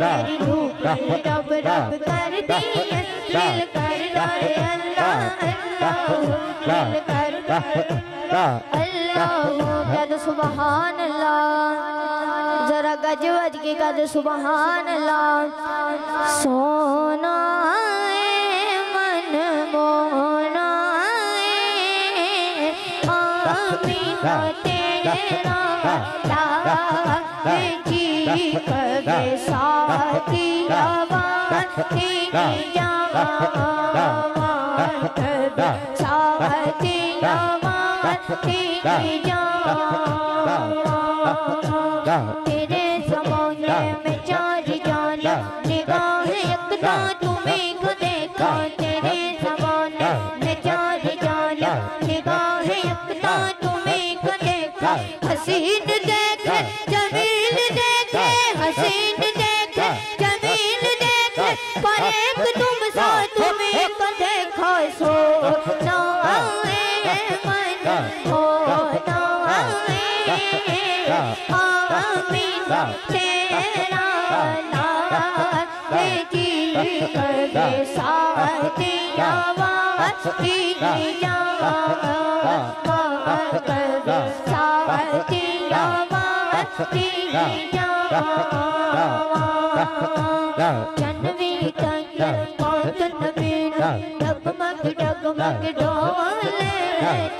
तेरी धूप रब रब करती है दिल करता है अल्लाह अल्लाह दिल करता है अल्लाह कद सुबहान अल्लाह जरा गज वज के कद सुबहान अल्लाह सोना मन मोना आमीना तेरा जी कगे साथी आवाज़ तेरी जवान कगे साथी आवाज़ तेरी जवान तेरे ज़माने में चार जाना निगाह यकता तुम्हें को देखा तेरे ज़माने में चार जाना निगाह यकता तुम्हें को देखा हसीन देखे जमील देखे हसीन देखे जमील देखे पर एक तुम सा तुम्हें को देखा सो ना मन हो ना आमीन तेरा नाम जी कगे साथी आवाज़ तेरी जवान कगे साथी आवाज़ तेरी जवान जनवी तंग मौत नबीन डगमग डगमग डोले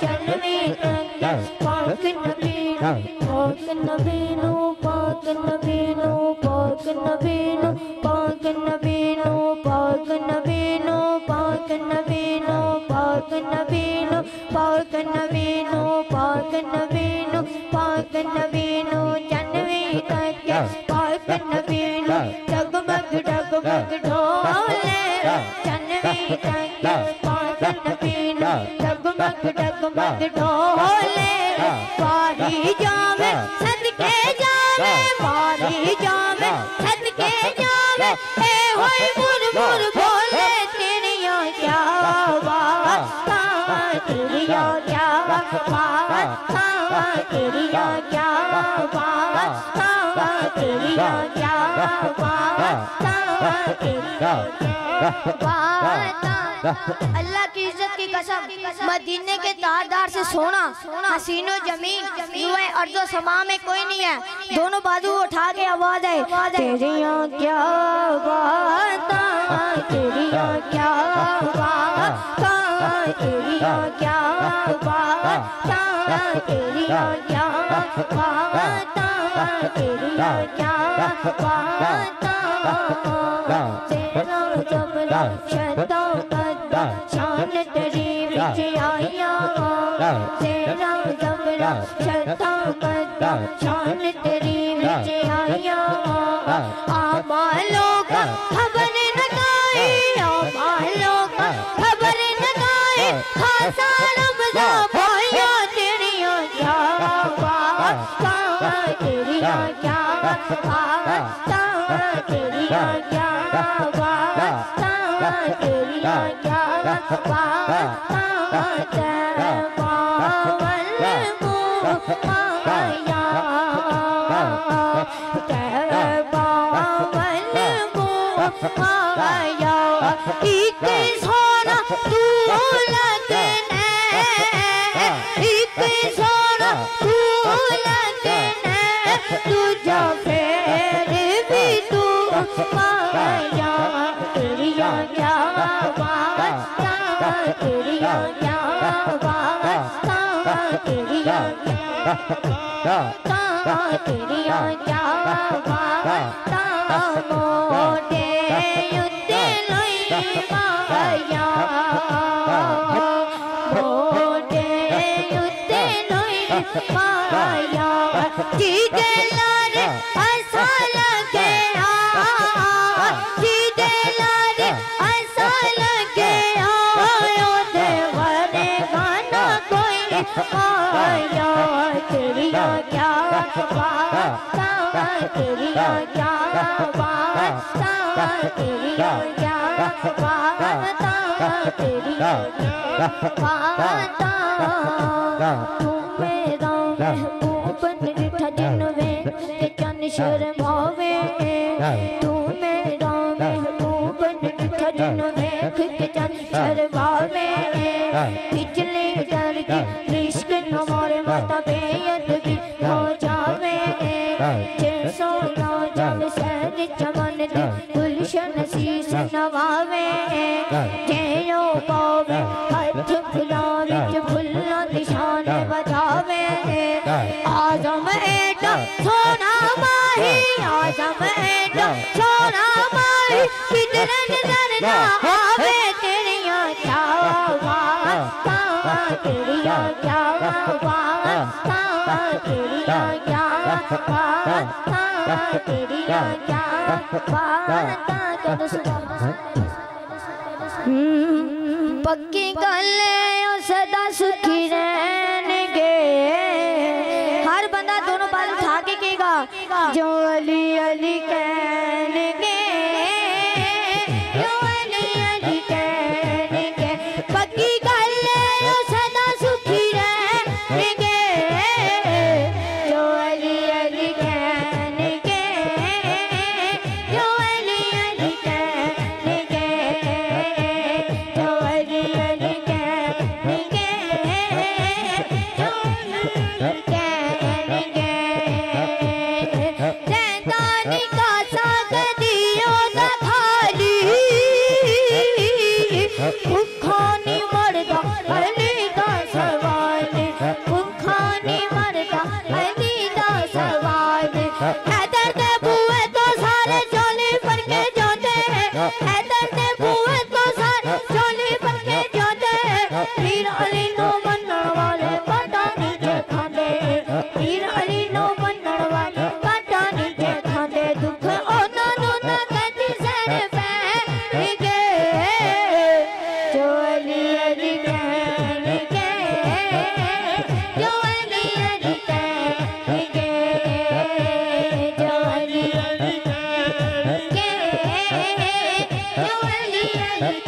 जनवी तंग मौत नबीन पाक नबीनो पाक नबीनो पाक नबीनो पाक नबीनो पाक नबीनो पाक नबीनो पाक नबीनो पाक नबीनो पाक नबीनो पाक नबीनो जनवी तक पाक नबीनो डगमग डगमग ढोले जनवी तक पाक नबीनो डगमग डगमग ढोले पारी जावे सदके जावे मारी जावे सदके जावे ए होए मुरमुर बोले तेरिया क्या बात तेरिया क्या बात तेरिया क्या बात तेरिया क्या बात अल्लाह की इज्जत की कसम मदीने के तारदार से सोना हसीनो जमीन युवा अर्ज़ो समा में कोई नहीं है दोनों बाजू उठा के आवाज है तेरिया क्या बात तेरिया क्या बात तेरिया क्या बात तेरिया क्या बात तेरिया क्या बात तेरा जबरा शताबत शान तेरी विच आया तेरा जबरा शताबत शान तेरी विच आया आमालों का खबर न गाए आमालों का खबर न गाए खासा रमज़ा पाया तेरिया क्या बात तेरिया क्या बात तेरिया क्या बात तेरिया क्या बात तेरे पावन मुँह आया तेरे पावन मुँह आया एक सोना तू लगने एक सोना तू लगने तुझा फेर भी तू माया तेरिया क्या बात तेरिया क्या बात तेरिया तेरिया क्या बात मोटे युद्ध लई माया मोटे युद्ध लई माया जीते लारे ऐसा लगे जीते लारे ऐसा लगे आयो देवरे गाना कोई आया तेरिया क्या बात तेरिया क्या बात तेरिया क्या बात तेरिया बात तू मेरा महबूब निठा जिनवे के चन शर्माओ में तू मेरा महबूब निठा जिन देख के चल शर्मावे पिछले डर की इश्क न मारे माता बेअदबी हो जावे जैसो ना जल सहज चमन दे गुलशन शीश नवावे जेयो पावे हाथ फुलावे फुल्ला निशान बजावे आजम एडा सोना माही आजम एडा सोना माही किधर नजर ना आवे तेरिया चावा कावा तेरिया चावा कावा तेरिया चावा कावा तेरिया चावा कद सुधा पक्की गल सदा सुखी रहनेंगे। हर बंदा दोनों बाल उठा के कहेगा जो अली अली कहनेंगे जो अली अली कहनेंगे पक्की गल सदा सुखी रहेंगे जो अली अली कहनेंगे जो अली अली कहनेंगे जो अली अली कहनेंगे जो अली कहनेंगे जैतानी का साग दियो न खाली भूखानी मरदा अली दा सवाल भूखानी मरदा अली दा सवाल हैदर दे बुए तो सारे चोली पर के जोते हैदर दे बुए तो सारे चोली पर के जोते पीर अली नो बनण वाले काटा नीचे खांदे पीर अली नो बनण वाले काटा नीचे खांदे दुख ओना नु ना कदी सर पैणगे जो अली अली कहणगे जो अली अली कहणगे जो अली अली कहणगे जो अली अली